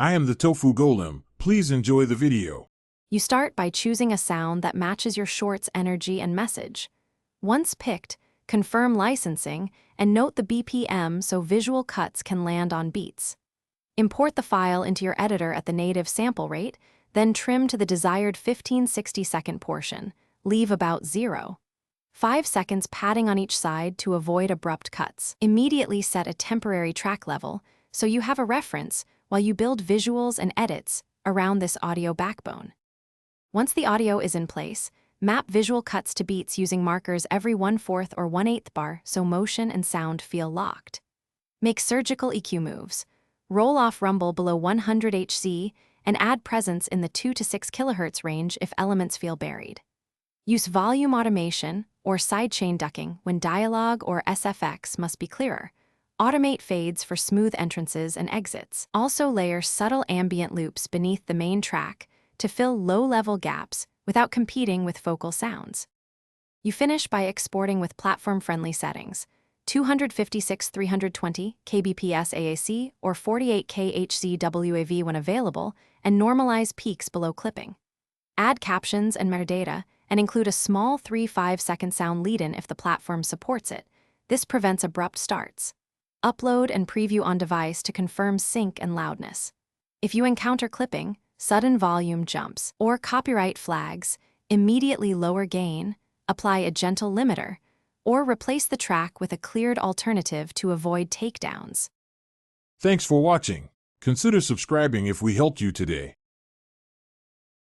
I am the Tofu Golem. Please enjoy the video. You start by choosing a sound that matches your short's energy and message. Once picked, confirm licensing and note the BPM so visual cuts can land on beats. Import the file into your editor at the native sample rate, then trim to the desired 15-60-second portion. Leave about 0.5 seconds padding on each side to avoid abrupt cuts. Immediately set a temporary track level so you have a reference while you build visuals and edits around this audio backbone. Once the audio is in place, map visual cuts to beats using markers every 1/4 or 1/8 bar so motion and sound feel locked. Make surgical EQ moves. Roll off rumble below 100 Hz and add presence in the 2 to 6 kHz range if elements feel buried. Use volume automation or sidechain ducking when dialogue or SFX must be clearer. Automate fades for smooth entrances and exits. Also layer subtle ambient loops beneath the main track to fill low-level gaps without competing with vocal sounds. You finish by exporting with platform-friendly settings, 256-320 kbps AAC or 48K HZWAV when available, and normalize peaks below clipping. Add captions and metadata, and include a small 3-5 second sound lead-in if the platform supports it. This prevents abrupt starts. Upload and preview on device to confirm sync and loudness. If you encounter clipping, sudden volume jumps, or copyright flags, immediately lower gain, apply a gentle limiter, or replace the track with a cleared alternative to avoid takedowns. Thanks for watching. Consider subscribing if we helped you today.